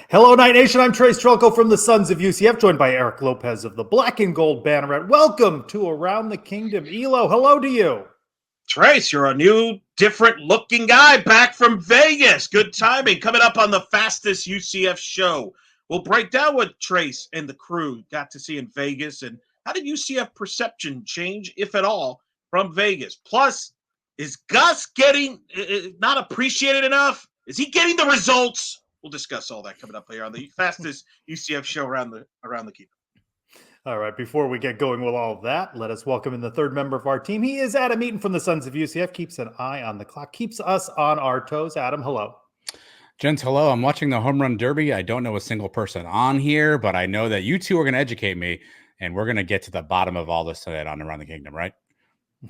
Hello, Night Nation. I'm Trylko from the Sons of UCF, joined by Eric Lopez of the Black and Gold Banneret. Welcome to Around the Kingdom. Elo, hello to you. Trace, you're a new, different-looking guy back from Vegas. Good timing. Coming up on the fastest UCF show. We'll break down what Trace and the crew got to see in Vegas and how did UCF perception change, if at all, from Vegas. Plus, is Gus getting not appreciated enough? Is he getting the results? We'll discuss all that coming up here on the fastest UCF show around the kingdom. All right, before we get going with all of that, let us welcome in the third member of our team. He is Adam Eaton from the Sons of UCF, keeps an eye on the clock, keeps us on our toes. Adam, hello. Gents, hello. I'm watching the Home Run Derby. I don't know a single person on here, but I know that you two are going to educate me, and we're going to get to the bottom of all this tonight on Around the Kingdom, right?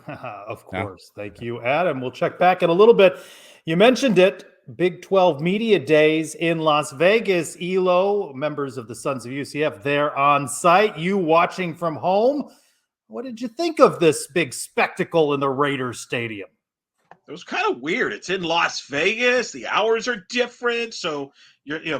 Of course. No? Thank you, Adam. We'll check back in a little bit. You mentioned it. Big 12 Media Days in Las Vegas. Elo, members of the Sons of UCF, there on site. You watching from home. What did you think of this big spectacle in the Raiders Stadium? It was kind of weird. It's in Las Vegas. The hours are different. So,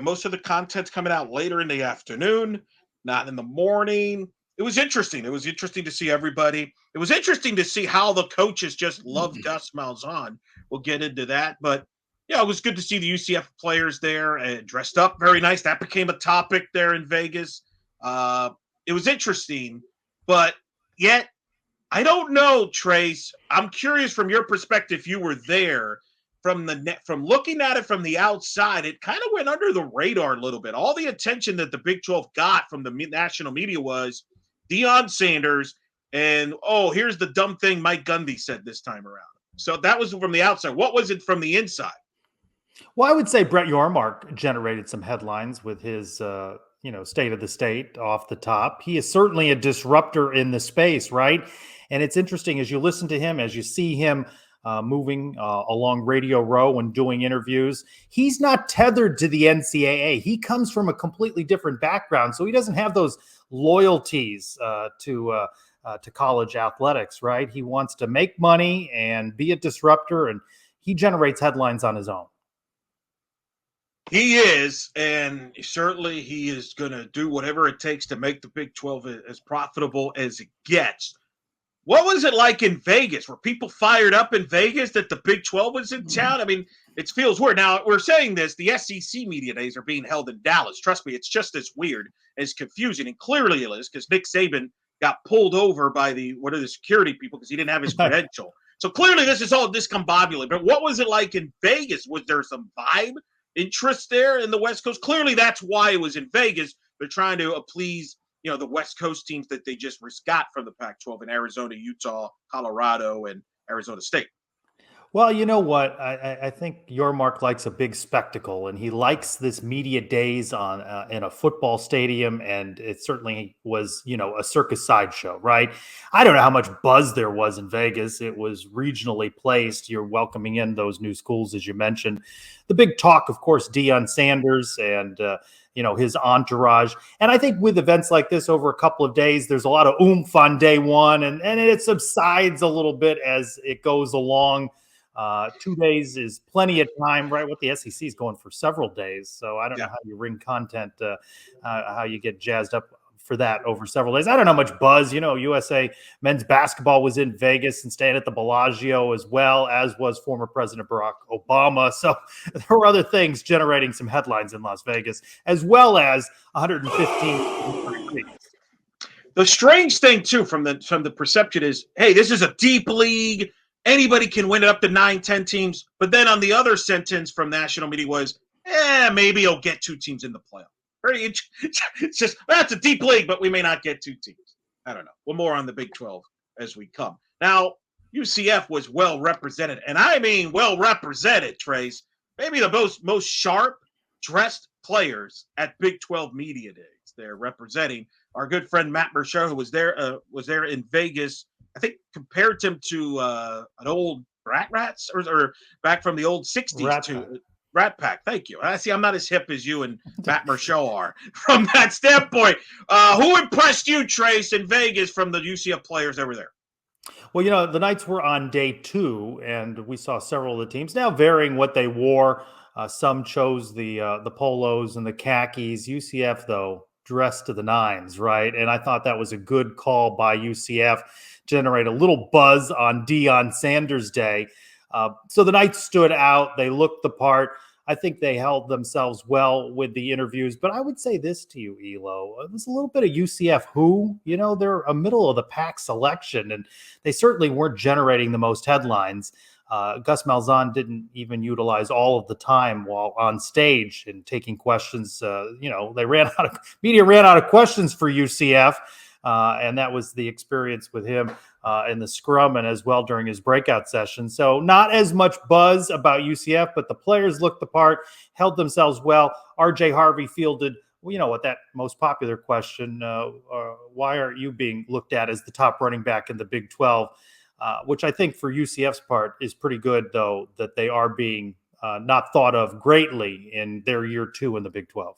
most of the content's coming out later in the afternoon, not in the morning. It was interesting. It was interesting to see everybody. It was interesting to see how the coaches just loved Gus Malzahn. We'll get into that. But, yeah, it was good to see the UCF players there dressed up very nice. That became a topic there in Vegas. It was interesting. But yet, I don't know, Trace. I'm curious from your perspective, you were there. From looking at it from the outside, it kind of went under the radar a little bit. All the attention that the Big 12 got from the national media was Deion Sanders and, here's the dumb thing Mike Gundy said this time around. So that was from the outside. What was it from the inside? Well, I would say Brett Yormark generated some headlines with his, state of the state off the top. He is certainly a disruptor in the space, right? And it's interesting as you listen to him, as you see him moving along Radio Row and doing interviews, he's not tethered to the NCAA. He comes from a completely different background, so he doesn't have those loyalties to college athletics, right? He wants to make money and be a disruptor, and he generates headlines on his own. He is, and certainly he is going to do whatever it takes to make the Big 12 as profitable as it gets. What was it like in Vegas? Were people fired up in Vegas that the Big 12 was in town? I mean, it feels weird. Now, we're saying this, the SEC Media Days are being held in Dallas. Trust me, it's just as weird, as confusing, and clearly it is because Nick Saban got pulled over by the security people because he didn't have his credential. So clearly this is all discombobulated. But what was it like in Vegas? Was there some vibe? Interest there in the West Coast? Clearly that's why it was in Vegas. They're trying to appease, the West Coast teams that they just got from the Pac-12 in Arizona, Utah, Colorado, and Arizona State. Well, you know what? I think Yormark likes a big spectacle, and he likes this media days on in a football stadium, and it certainly was, a circus sideshow, right? I don't know how much buzz there was in Vegas. It was regionally placed. You're welcoming in those new schools, as you mentioned. The big talk, of course, Deion Sanders and his entourage. And I think with events like this over a couple of days, there's a lot of oomph on day one, and it subsides a little bit as it goes along. 2 days is plenty of time, right? What the SEC is going for several days. So I don't know how you ring content, how you get jazzed up for that over several days. I don't know how much buzz, USA men's basketball was in Vegas and staying at the Bellagio as well, as was former President Barack Obama. So there were other things generating some headlines in Las Vegas, as well as 115. The strange thing too, from the perception is, hey, this is a deep league. Anybody can win it up to 9-10 teams. But then on the other sentence from national media was, maybe you'll get 2 teams in the playoff. It's just, that's a deep league, but we may not get 2 teams. I don't know. Well, more on the Big 12 as we come. Now, UCF was well represented, and I mean well represented, Trace. Maybe the most sharp dressed players at Big 12 Media Days. They're representing our good friend Matt Mercer, who was there in Vegas. I think compared him to an old Rats or back from the old 60s Rat Pack. Thank you. I see I'm not as hip as you and Matt Mercer are from that standpoint. Who impressed you, Trace, in Vegas from the UCF players that were there? Well, the Knights were on day 2, and we saw several of the teams now varying what they wore. Some chose the polos and the khakis. UCF, though, dressed to the nines, right? And I thought that was a good call by UCF, generate a little buzz on Deion Sanders Day. So the Knights stood out. They looked the part. I think they held themselves well with the interviews. But I would say this to you, Elo. It was a little bit of UCF who, they're a middle of the pack selection, and they certainly weren't generating the most headlines. Gus Malzahn didn't even utilize all of the time while on stage and taking questions. Media ran out of questions for UCF. And that was the experience with him in the scrum and as well during his breakout session. So not as much buzz about UCF, but the players looked the part, held themselves well. RJ Harvey fielded, what that most popular question, why aren't you being looked at as the top running back in the Big 12? Which I think for UCF's part is pretty good, though, that they are being not thought of greatly in their year 2 in the Big 12.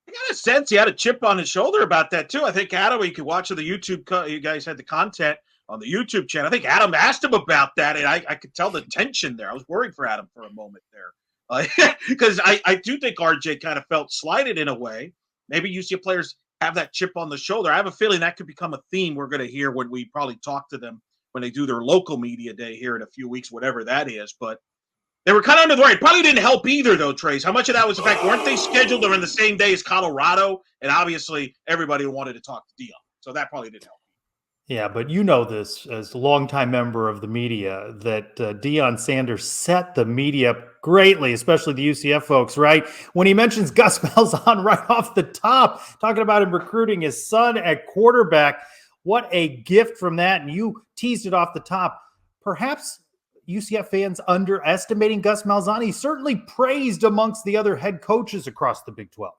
I got a sense he had a chip on his shoulder about that, too. I think Adam, you could watch the YouTube. You guys had the content on the YouTube channel. I think Adam asked him about that, and I could tell the tension there. I was worried for Adam for a moment there. Because I do think RJ kind of felt slighted in a way. Maybe UCF players have that chip on the shoulder. I have a feeling that could become a theme we're going to hear when we probably talk to them when they do their local media day here in a few weeks, whatever that is. But they were kind of under the radar. Probably didn't help either, though, Trace. How much of that was the fact, weren't they scheduled on the same day as Colorado? And obviously, everybody wanted to talk to Deion. So that probably didn't help. Yeah, but you know this as a longtime member of the media, that Deion Sanders set the media up greatly, especially the UCF folks, right? When he mentions Gus Malzahn right off the top, talking about him recruiting his son at quarterback, what a gift from that. And you teased it off the top. Perhaps UCF fans underestimating Gus Malzahn. He's certainly praised amongst the other head coaches across the Big 12.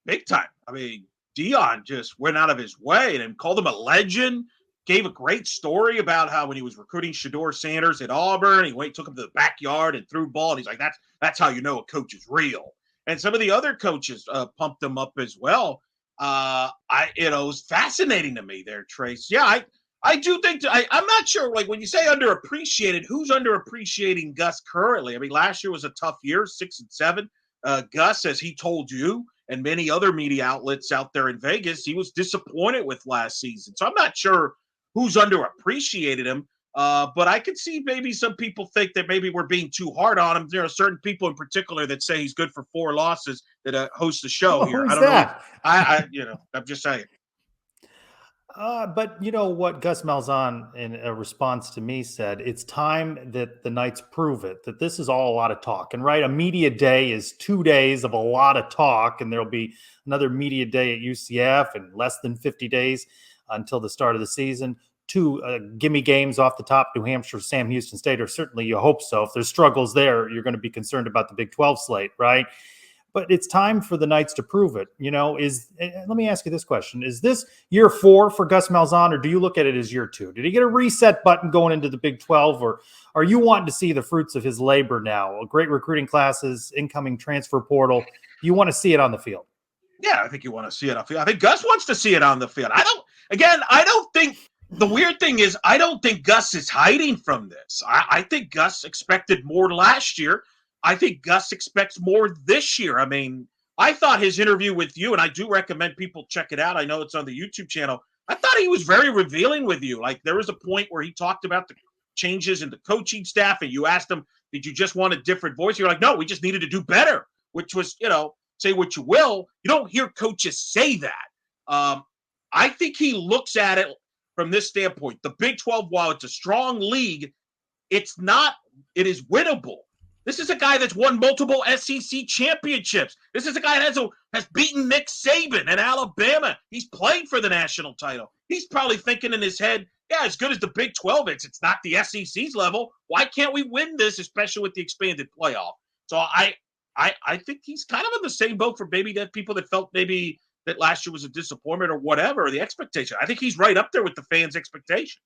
Big time. I mean, Deion just went out of his way and called him a legend, gave a great story about how when he was recruiting Shedeur Sanders at Auburn, he took him to the backyard and threw ball. And he's like, that's how you know a coach is real. And some of the other coaches pumped him up as well. It was fascinating to me there, Trace. Yeah, I do think I'm not sure, like when you say underappreciated, who's underappreciating Gus currently? I mean, last year was a tough year, 6-7. Gus, as he told you, and many other media outlets out there in Vegas, he was disappointed with last season. So I'm not sure who's underappreciated him. But I could see maybe some people think that maybe we're being too hard on him. There are certain people in particular that say he's good for 4 losses that host the show here. I don't know. I'm just saying. But you know what Gus Malzahn, in a response to me, said, it's time that the Knights prove it, that this is all a lot of talk. And right, a media day is 2 days of a lot of talk, and there'll be another media day at UCF in less than 50 days until the start of the season. 2 gimme games off the top, New Hampshire, Sam Houston State, or certainly you hope so. If there's struggles there, you're going to be concerned about the Big 12 slate, right? But it's time for the Knights to prove it. Let me ask you this question. Is this year 4 for Gus Malzahn, or do you look at it as year 2? Did he get a reset button going into the Big 12, or are you wanting to see the fruits of his labor now? Great recruiting classes, incoming transfer portal. You want to see it on the field? Yeah, I think you want to see it on the field. I think Gus wants to see it on the field. I don't think the weird thing is I don't think Gus is hiding from this. I think Gus expected more last year. I think Gus expects more this year. I mean, I thought his interview with you, and I do recommend people check it out. I know it's on the YouTube channel. I thought he was very revealing with you. Like, there was a point where he talked about the changes in the coaching staff, and you asked him, did you just want a different voice? You're like, no, we just needed to do better, which was, say what you will. You don't hear coaches say that. I think he looks at it from this standpoint. The Big 12, while it's a strong league, it is winnable. This is a guy that's won multiple SEC championships. This is a guy that has beaten Nick Saban in Alabama. He's played for the national title. He's probably thinking in his head, yeah, as good as the Big 12 is, it's not the SEC's level. Why can't we win this, especially with the expanded playoff? So I think he's kind of in the same boat for maybe that people that felt maybe that last year was a disappointment or whatever, or the expectation. I think he's right up there with the fans' expectation.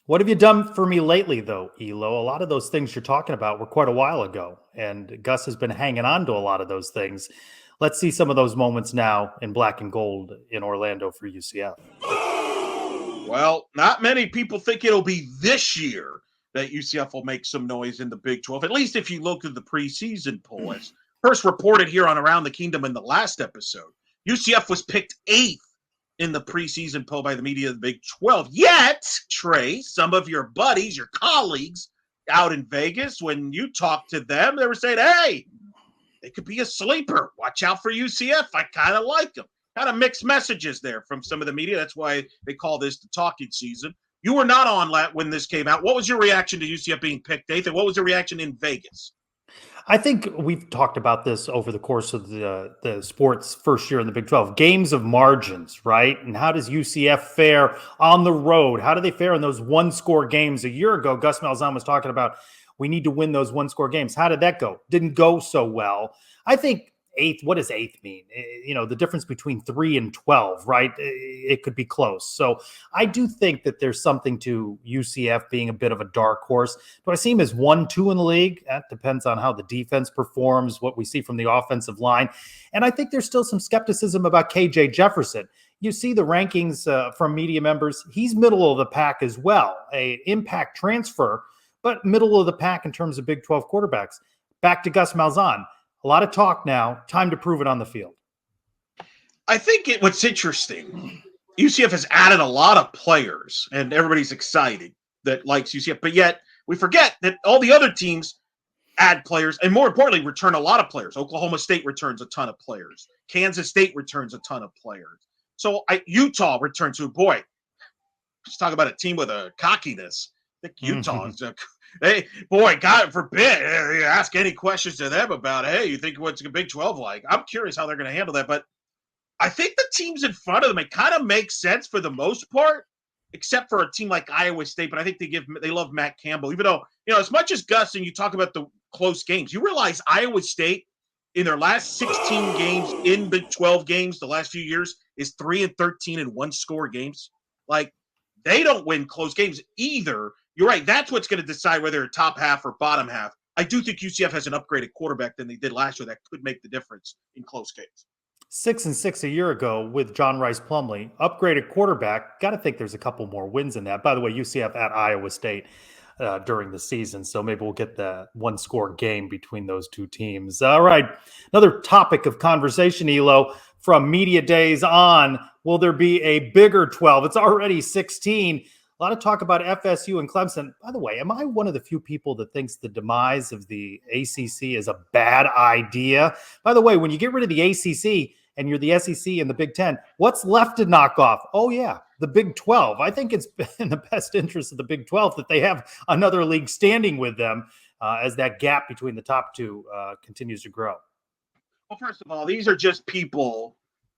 What have you done for me lately, though, Elo? A lot of those things you're talking about were quite a while ago, and Gus has been hanging on to a lot of those things. Let's see some of those moments now in black and gold in Orlando for UCF. Well, not many people think it'll be this year. that UCF will make some noise in the Big 12, at least if you look at the preseason poll. As first reported here on Around the Kingdom in the last episode, UCF was picked 8th in the preseason poll by the media of the Big 12. Yet, Trey, some of your buddies, your colleagues out in Vegas, when you talked to them, they were saying, hey, they could be a sleeper. Watch out for UCF. I kind of like them. Kind of mixed messages there from some of the media. That's why they call this the talking season. You were not on when this came out. What was your reaction to UCF being picked 8th, and what was the reaction in Vegas? I think we've talked about this over the course of the sport's first year in the Big 12. Games of margins, right? And how does UCF fare on the road? How do they fare in those one-score games? A year ago, Gus Malzahn was talking about we need to win those one-score games. How did that go? Didn't go so well. I think 8th, what does 8th mean? The difference between 3 and 12, right? It could be close. So I do think that there's something to UCF being a bit of a dark horse. Do I see him as 1-2 in the league? That depends on how the defense performs, what we see from the offensive line. And I think there's still some skepticism about KJ Jefferson. You see the rankings from media members. He's middle of the pack as well, an impact transfer, but middle of the pack in terms of Big 12 quarterbacks. Back to Gus Malzahn. A lot of talk now. Time to prove it on the field. I think what's interesting, UCF has added a lot of players, and everybody's excited that likes UCF. But yet we forget that all the other teams add players, and more importantly, return a lot of players. Oklahoma State returns a ton of players. Kansas State returns a ton of players. So Utah returns to, boy, let's talk about a team with a cockiness. I think Utah is hey, boy, God forbid, ask any questions to them about, hey, you think what's the Big 12 like? I'm curious how they're going to handle that. But I think the teams in front of them, it kind of makes sense for the most part, except for a team like Iowa State. But I think they love Matt Campbell, even though, as much as Gus and you talk about the close games, you realize Iowa State in their last 16 games in Big 12 games the last few years is 3-13 in one-score games. Like, they don't win close games either. You're right. That's what's going to decide whether they're top half or bottom half. I do think UCF has an upgraded quarterback than they did last year that could make the difference in close games. 6-6 a year ago with John Rice Plumlee, upgraded quarterback. Got to think there's a couple more wins in that. By the way, UCF at Iowa State during the season, so maybe we'll get the one-score game between those two teams. All right, another topic of conversation, Elo, from media days on. Will there be a bigger 12? It's already 16. A lot of talk about FSU and Clemson. By the way, am I one of the few people that thinks the demise of the ACC is a bad idea? By the way, when you get rid of the ACC and you're the SEC and the Big Ten, what's left to knock off? Oh, yeah, the Big 12. I think it's in the best interest of the Big 12 that they have another league standing with them as that gap between the top two continues to grow. Well, first of all, these are just people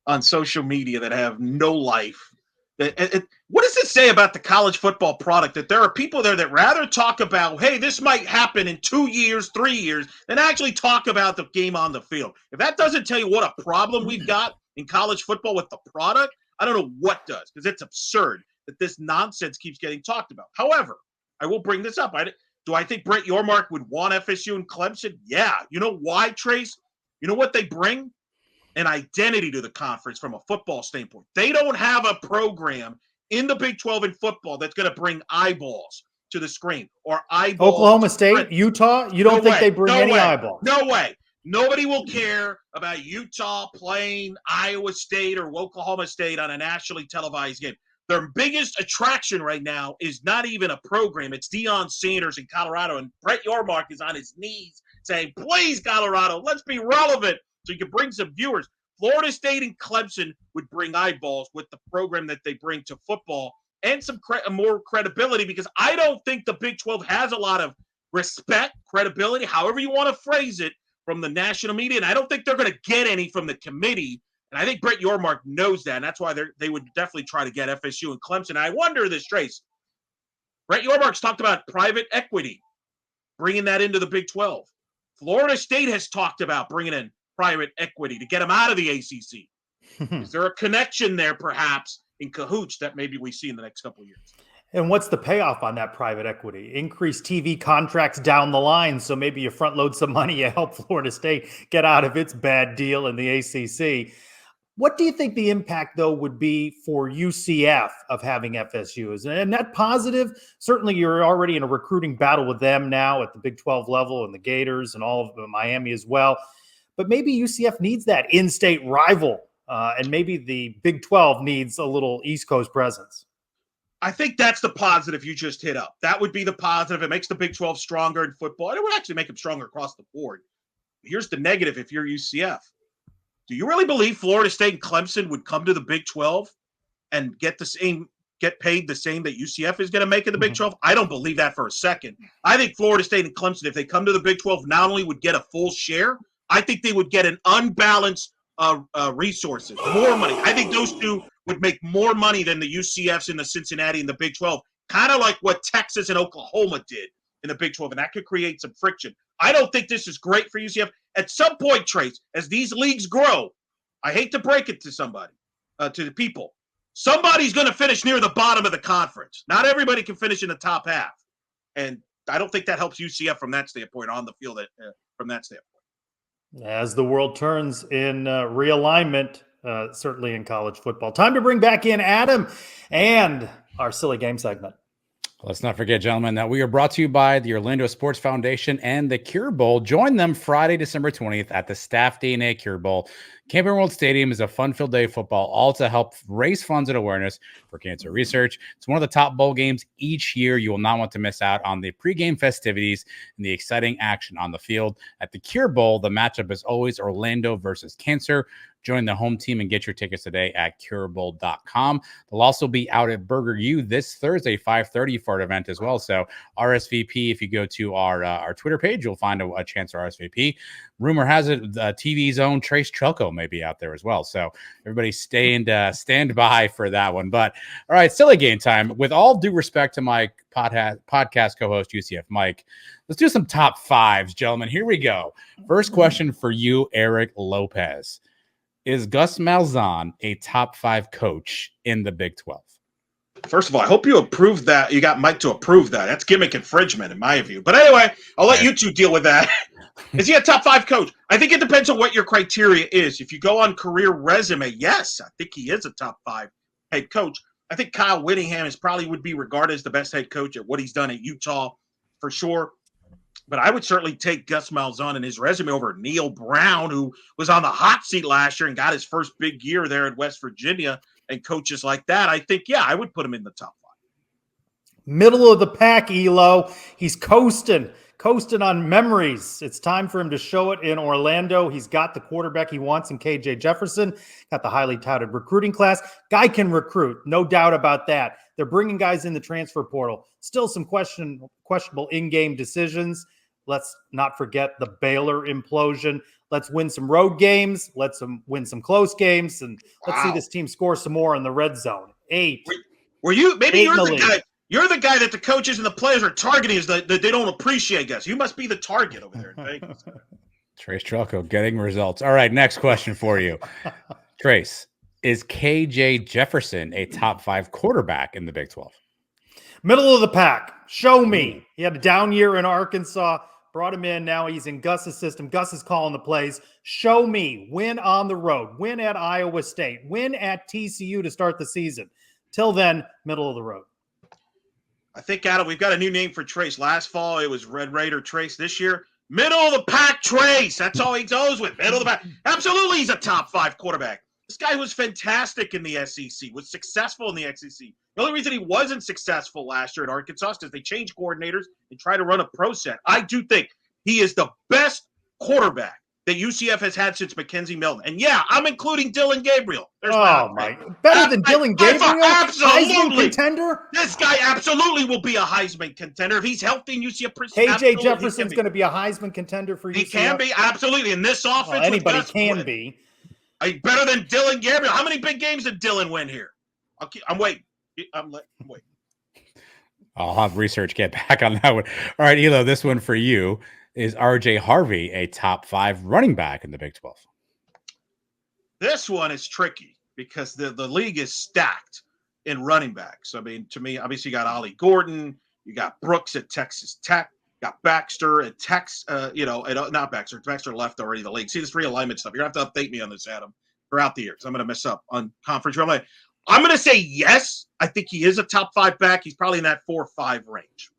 on social media that have no life. What does it say about the college football product that there are people there that rather talk about, hey, this might happen in 2 years, 3 years, than actually talk about the game on the field? If that doesn't tell you what a problem we've got in college football with the product, I don't know what does, because it's absurd that this nonsense keeps getting talked about. However, I will bring this up. Do I think Brett Yormark would want FSU and Clemson? Yeah. You know why, Trace? You know what they bring? An identity to the conference from a football standpoint. They don't have a program in the Big 12 in football that's going to bring eyeballs to the screen or eyeballs. Oklahoma State, Utah, you don't think they bring any eyeballs? No way. Nobody will care about Utah playing Iowa State or Oklahoma State on a nationally televised game. Their biggest attraction right now is not even a program. It's Deion Sanders in Colorado, and Brett Yormark is on his knees saying, please, Colorado, let's be relevant so you can bring some viewers. Florida State and Clemson would bring eyeballs with the program that they bring to football and some more credibility, because I don't think the Big 12 has a lot of respect, credibility, however you want to phrase it, from the national media, and I don't think they're going to get any from the committee. And I think Brett Yormark knows that, and that's why they would definitely try to get FSU and Clemson. I wonder this, Trace. Brett Yormark's talked about private equity, bringing that into the Big 12. Florida State has talked about bringing in private equity to get them out of the ACC. Is there a connection there, perhaps, in cahoots that maybe we see in the next couple of years? And what's the payoff on that private equity? Increased TV contracts down the line, so maybe you front load some money, you help Florida State get out of its bad deal in the ACC. What do you think the impact, though, would be for UCF of having FSU? Is a net positive? Certainly, you're already in a recruiting battle with them now at the Big 12 level and the Gators and all of Miami as well. But maybe UCF needs that in-state rival, and maybe the Big 12 needs a little East Coast presence. I think that's the positive you just hit up. That would be the positive. It makes the Big 12 stronger in football, and it would actually make them stronger across the board. Here's the negative if you're UCF. Do you really believe Florida State and Clemson would come to the Big 12 and get paid the same that UCF is going to make in the Big 12? I don't believe that for a second. I think Florida State and Clemson, if they come to the Big 12, not only would get a full share, I think they would get an unbalanced resources, more money. I think those two would make more money than the UCFs and the Cincinnati in the Big 12, kind of like what Texas and Oklahoma did in the Big 12, and that could create some friction. I don't think this is great for UCF. At some point, Trace, as these leagues grow, I hate to break it to somebody, to the people, somebody's going to finish near the bottom of the conference. Not everybody can finish in the top half, and I don't think that helps UCF from that standpoint on the field from that standpoint. As the world turns in realignment, certainly in college football. Time to bring back in Adam and our silly game segment. Let's not forget, gentlemen, that we are brought to you by the Orlando Sports Foundation and the Cure Bowl. Join them Friday, December 20th at the Staff DNA Cure Bowl. Camping World Stadium is a fun-filled day of football, all to help raise funds and awareness for cancer research. It's one of the top bowl games each year. You will not want to miss out on the pregame festivities and the exciting action on the field. At the Cure Bowl, the matchup is always Orlando versus cancer. Join the home team and get your tickets today at curebowl.com. They'll also be out at Burger U this Thursday, 5:30 for an event as well. So RSVP, if you go to our Twitter page, you'll find a chance to RSVP. Rumor has it, TV's own Trace Trylko may be out there as well. So everybody stand by for that one. But all right, silly game time. With all due respect to my podcast co-host, UCF Mike, let's do some top fives, gentlemen. Here we go. First question for you, Eric Lopez. Is Gus Malzahn a top 5 coach in the Big 12? First of all, I hope you approve that. You got Mike to approve that. That's gimmick infringement in my view. But anyway, I'll let you two deal with that. Is he a top 5 coach? I think it depends on what your criteria is. If you go on career resume, yes, I think he is a top 5 head coach. I think Kyle Whittingham probably would be regarded as the best head coach at what he's done at Utah for sure. But I would certainly take Gus Malzahn and his resume over Neil Brown, who was on the hot seat last year and got his first big year there at West Virginia, and coaches like that. I think, yeah, I would put him in the top 5. Middle of the pack, Elo. He's coasting on memories. It's time for him to show it in Orlando. He's got the quarterback he wants in KJ Jefferson, got the highly touted recruiting class. Guy can recruit, no doubt about that. They're bringing guys in the transfer portal. Still some questionable in-game decisions. Let's not forget the Baylor implosion. Let's win some road games. Let's win some close games. And let's see this team score some more in the red zone. 8. Were you? Maybe you're the guy. You're the guy that the coaches and the players are targeting is that they don't appreciate, guys. You must be the target over there in Vegas. Trace Trylko getting results. All right, next question for you. Trace, is KJ Jefferson a top 5 quarterback in the Big 12? Middle of the pack. Show me. He had a down year in Arkansas. Brought him in. Now he's in Gus's system. Gus is calling the plays. Show me. Win on the road. Win at Iowa State. Win at TCU to start the season. Till then, middle of the road. I think, Adam, we've got a new name for Trace. Last fall, it was Red Raider Trace. This year, middle of the pack Trace. That's all he goes with. Middle of the pack. Absolutely, he's a top 5 quarterback. This guy was fantastic in the SEC, was successful in the SEC. The only reason he wasn't successful last year at Arkansas is because they changed coordinators and tried to run a pro set. I do think he is the best quarterback that UCF has had since Mackenzie Milton. And yeah, I'm including Dylan Gabriel. Better than Dylan Gabriel? Absolutely. Heisman contender? This guy absolutely will be a Heisman contender. If he's healthy in UCF. KJ Jefferson's going to be a Heisman contender for UCF? He can be, absolutely. In this offense. Well, anybody can be. Better than Dylan Gabriel. How many big games did Dylan win here? I'm waiting. I'm waiting. I'll have research get back on that one. All right, Elo, this one for you. Is RJ Harvey a top 5 running back in the Big 12? This one is tricky because the league is stacked in running backs. I mean, to me, obviously you got Ollie Gordon, you got Brooks at Texas Tech, you got Baxter at Texas, not Baxter. Baxter left already the league. See this realignment stuff. You're going to have to update me on this, Adam. throughout the years. I'm going to mess up on conference replay. I'm going to say yes. I think he is a top 5 back. He's probably in that 4 or 5 range.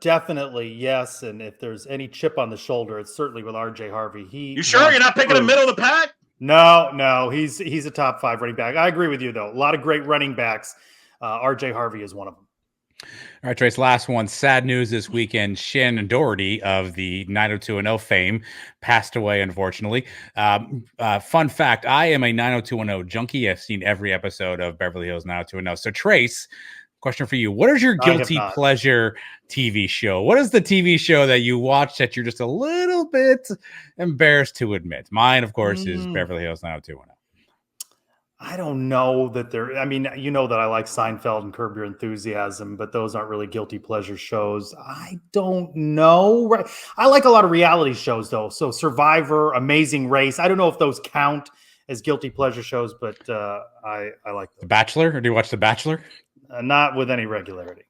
Definitely yes. And if there's any chip on the shoulder, it's certainly with RJ Harvey. You sure you're not picking the middle of the pack? No, he's a top 5 running back. I agree with you though. A lot of great running backs. RJ Harvey is one of them. All right, Trace, last one. Sad news this weekend. Shannon Doherty of the 90210 fame passed away, unfortunately. Fun fact, I am a 90210 junkie. I've seen every episode of Beverly Hills 90210. So, Trace, question for you. What is your guilty pleasure TV show? What is the TV show that you watch that you're just a little bit embarrassed to admit? Mine, of course, is Beverly Hills 90210. I don't know that I mean, you know that I like Seinfeld and Curb Your Enthusiasm, but those aren't really guilty pleasure shows. I don't know. I like a lot of reality shows though. So Survivor, Amazing Race. I don't know if those count as guilty pleasure shows, but I like those. The Bachelor, or do you watch The Bachelor? Not with any regularity.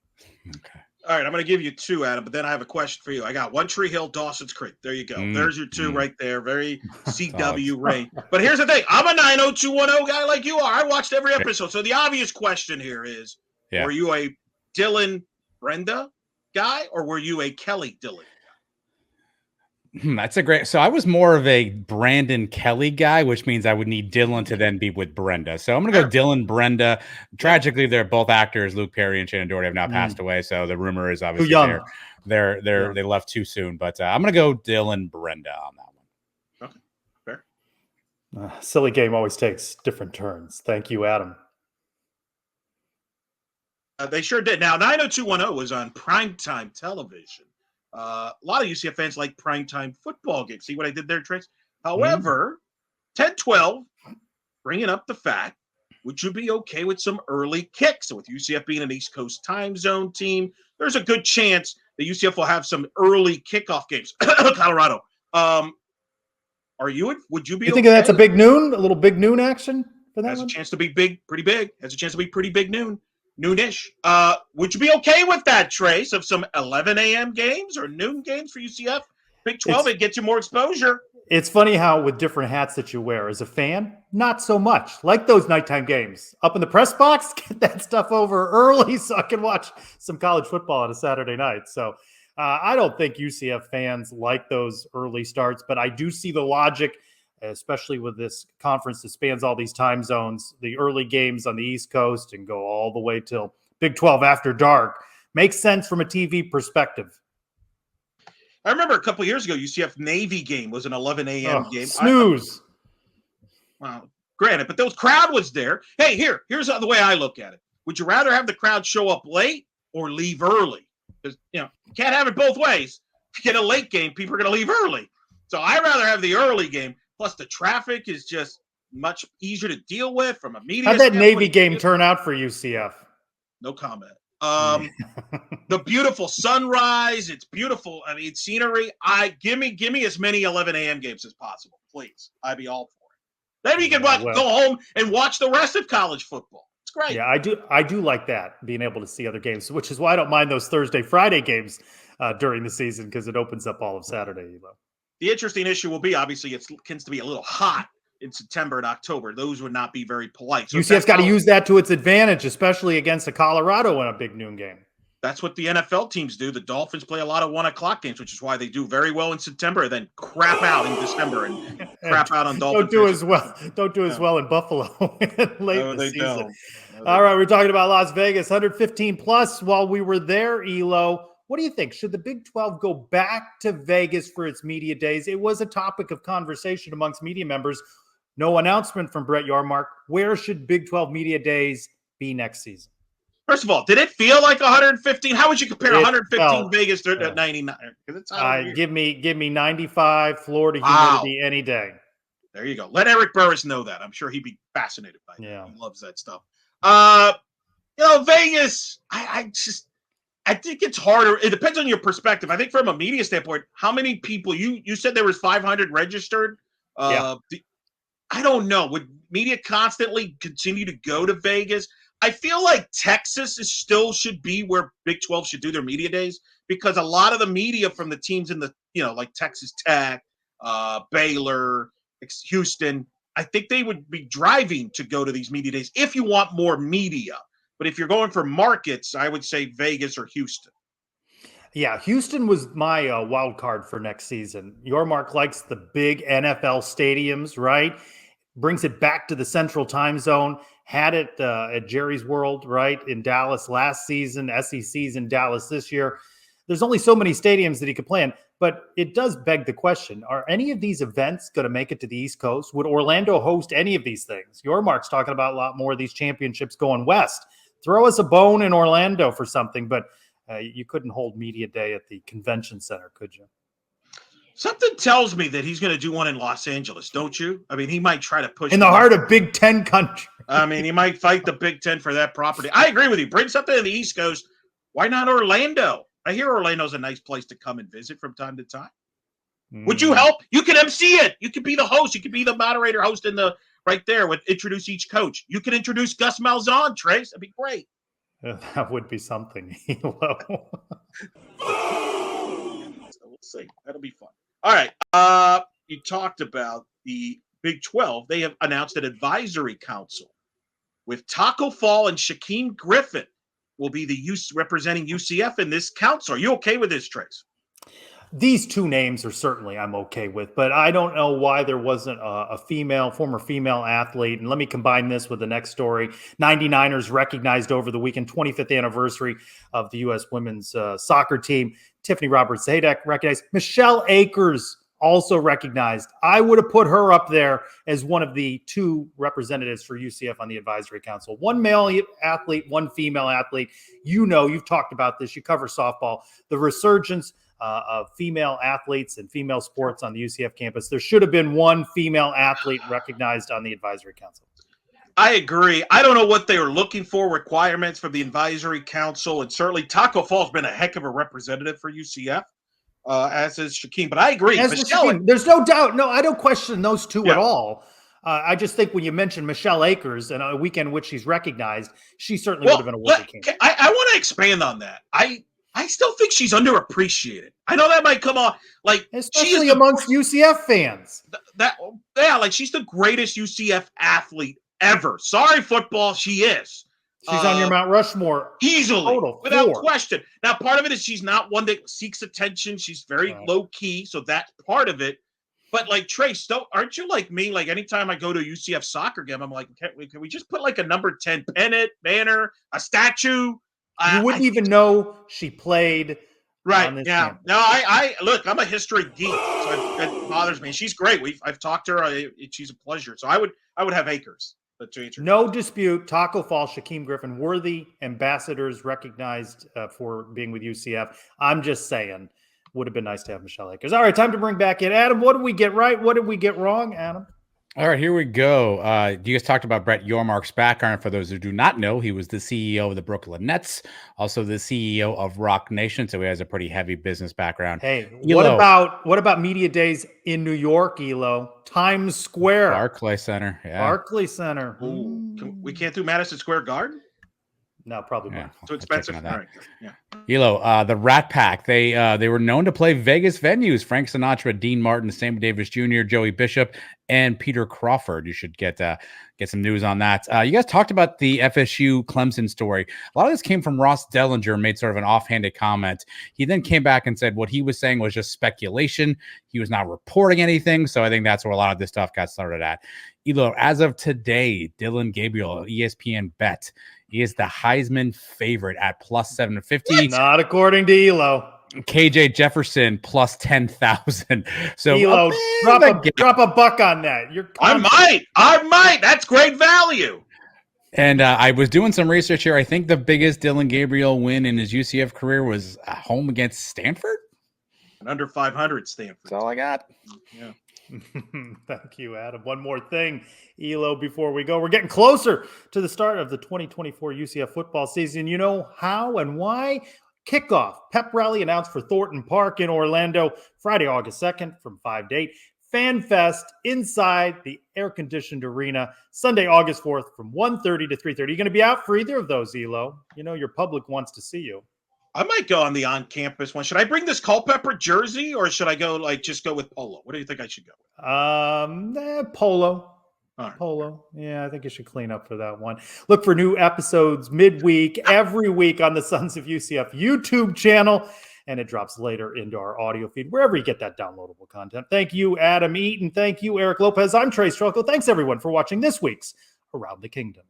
Okay. All right, I'm going to give you 2, Adam, but then I have a question for you. I got One Tree Hill, Dawson's Creek. There you go. There's your 2 right there. Very CW range. But here's the thing. I'm a 90210 guy like you are. I watched every episode. So the obvious question here is, were you a Dylan Brenda guy or were you a Kelly Dylan? That's a great. So I was more of a Brandon Kelly guy, which means I would need Dylan to then be with Brenda. So I'm going to go Dylan, Brenda. Tragically, they're both actors. Luke Perry and Shannon Doherty have now passed away. So the rumor is obviously they left too soon. But I'm going to go Dylan, Brenda on that one. Okay, fair. Silly game always takes different turns. Thank you, Adam. They sure did. Now, 90210 was on primetime television. A lot of UCF fans like primetime football games. See what I did there, Trace? However, 10-12, bringing up the fact, would you be okay with some early kicks? So with UCF being an East Coast time zone team, there's a good chance that UCF will have some early kickoff games. Colorado. Would you be You think that's a big noon? A little big noon action for that Has one? a chance to be big, pretty big. Has a chance to be pretty big noonish. Would you be okay with that, Trace, of some 11 a.m. games or noon games for UCF? Big 12, it gets you more exposure. It's funny how with different hats that you wear as a fan, not so much. Like those nighttime games. Up in the press box, get that stuff over early so I can watch some college football on a Saturday night. So I don't think UCF fans like those early starts, but I do see the logic, especially with this conference that spans all these time zones, the early games on the East Coast and go all the way till Big 12 after dark. Makes sense from a TV perspective. I remember a couple of years ago, UCF Navy game was an 11 a.m. game. Snooze. Well, granted, but those crowd was there. Hey, here's the way I look at it. Would you rather have the crowd show up late or leave early? Because, you can't have it both ways. If you get a late game, people are going to leave early. So I'd rather have the early game. Plus, the traffic is just much easier to deal with from a media How'd that Navy game turn out for UCF? No comment. The beautiful sunrise. It's beautiful. I mean, scenery. Give me as many 11 a.m. games as possible, please. I'd be all for it. Then you can go home and watch the rest of college football. It's great. Yeah, I do like that, being able to see other games, which is why I don't mind those Thursday, Friday games during the season because it opens up all of Saturday. The interesting issue will be, obviously, it tends to be a little hot in September and October. Those would not be very polite. So UCF's got to use that to its advantage, especially against a Colorado in a big noon game. That's what the NFL teams do. The Dolphins play a lot of 1 o'clock games, which is why they do very well in September and then crap out in December and crap out on Dolphins. Don't do as well in Buffalo late in the season. Don't. All right, we're talking about Las Vegas, 115 plus while we were there, Elo. What do you think? Should the Big 12 go back to Vegas for its media days? It was a topic of conversation amongst media members. No announcement from Brett Yarmark. Where should Big 12 media days be next season? First of all, did it feel like 115? How would you compare 115 Vegas to 99? Give me 95 Florida humidity any day. There you go. Let Eric Burris know that. I'm sure he'd be fascinated by it. Yeah. He loves that stuff. Vegas, I think it's harder. It depends on your perspective. I think from a media standpoint, how many people you said there was 500 registered? Yeah. I don't know. Would media constantly continue to go to Vegas? I feel like Texas should be where Big 12 should do their media days because a lot of the media from the teams in the, like Texas Tech, Baylor, Houston, I think they would be driving to go to these media days if you want more media. But if you're going for markets, I would say Vegas or Houston. Yeah, Houston was my wild card for next season. Your Mark likes the big NFL stadiums, right? Brings it back to the central time zone. Had it at Jerry's World, right, in Dallas last season. SEC's in Dallas this year. There's only so many stadiums that he could play in, but it does beg the question: are any of these events going to make it to the East Coast? Would Orlando host any of these things? Your Mark's talking about a lot more of these championships going west. Throw us a bone in Orlando for something, but you couldn't hold media day at the convention center, could you? Something tells me that he's going to do one in Los Angeles, don't you? I mean, he might try to push in the heart of Big Ten country. I mean, he might fight the Big Ten for that property. I agree with you. Bring something to the East Coast. Why not Orlando? I hear Orlando's a nice place to come and visit from time to time. Would you help? You can MC it. You could be the host. You could be the moderator hosting the right there with introduce each coach. You can introduce Gus Malzahn, Trace. That'd be great. That would be something. So we'll see. That'll be fun. All right. You talked about the Big 12. They have announced an advisory council with Tacko Fall and Shaquem Griffin will be the representing UCF in this council. Are you okay with this, Trace? These two names are certainly I'm okay with, but I don't know why there wasn't a former female athlete. And let me combine this with the next story. 99ers recognized over the weekend, 25th anniversary of the U.S. women's soccer team. Tiffany Roberts-Zadek recognized. Michelle Akers also recognized. I would have put her up there as one of the two representatives for UCF on the advisory council. One male athlete, one female athlete. You know, you've talked about this. You cover softball. The resurgence of female athletes and female sports on the UCF campus. There should have been one female athlete recognized on the advisory council. I agree. I don't know what they were looking for, requirements for the advisory council. And certainly Tacko Fall's been a heck of a representative for UCF, as is Shaquem. But I agree. There's no doubt. No, I don't question those two at all. I just think when you mention Michelle Akers and a weekend in which she's recognized, she certainly would have been a worthy candidate. I want to expand on that. I still think she's underappreciated. I know that might come off like especially amongst UCF fans. Like she's the greatest UCF athlete ever. Sorry, football, she is. She's on your Mount Rushmore easily, without question. Now, part of it is she's not one that seeks attention. She's very low key, so that's part of it. But like Trace, aren't you like me? Like anytime I go to a UCF soccer game, I'm like, can we just put like a number 10 pennant, banner, a statue? You wouldn't even know she played. Right. Yeah. Campus. No, I look, I'm a history geek, so it bothers me. She's great. I've talked to her. She's a pleasure. So I would have Akers. No dispute. Tacko Fall, Shaquem Griffin, worthy ambassadors recognized for being with UCF. I'm just saying, would have been nice to have Michelle Akers. All right, time to bring back in Adam. What did we get right? What did we get wrong, Adam? All right, here we go. You guys talked about Brett Yormark's background. For those who do not know, he was the CEO of the Brooklyn Nets, also the CEO of Rock Nation, so he has a pretty heavy business background. Hey, what about media days in New York, Elo? Times Square. Barclays Center. Yeah. Barclays Center. We can't do Madison Square Garden? No, probably not. Too expensive. All right. Yeah. Elo, the Rat Pack, they were known to play Vegas venues. Frank Sinatra, Dean Martin, Sammy Davis Jr., Joey Bishop, and Peter Crawford. You should get some news on that. You guys talked about the FSU Clemson story. A lot of this came from Ross Dellinger, made sort of an offhanded comment. He then came back and said what he was saying was just speculation. He was not reporting anything. So I think that's where a lot of this stuff got started at. Elo, as of today, Dylan Gabriel, ESPN Bet, he is the Heisman favorite at plus 750. Not according to Elo. KJ Jefferson plus 10,000. So Elo, drop a buck on that. I might. That's great value. And I was doing some research here. I think the biggest Dylan Gabriel win in his UCF career was home against Stanford. An under 500 Stanford. That's all I got. Yeah. Thank you, Adam. One more thing, Elo, before we go. We're getting closer to the start of the 2024 UCF football season. You know how and why? Kickoff pep rally announced for Thornton Park in Orlando, Friday, August 2nd from 5 to 8. Fan Fest inside the air-conditioned arena, Sunday, August 4th from 1:30 to 3:30. You going to be out for either of those, Elo? You know your public wants to see you. I might go on the on-campus one. Should I bring this Culpepper jersey or should I go just go with polo? What do you think I should go with? Polo. All right. Polo. Yeah, I think you should clean up for that one. Look for new episodes midweek, every week on the Sons of UCF YouTube channel, and it drops later into our audio feed, wherever you get that downloadable content. Thank you, Adam Eaton. Thank you, Eric Lopez. I'm Trace Trylko. Thanks, everyone, for watching this week's Around the Kingdom.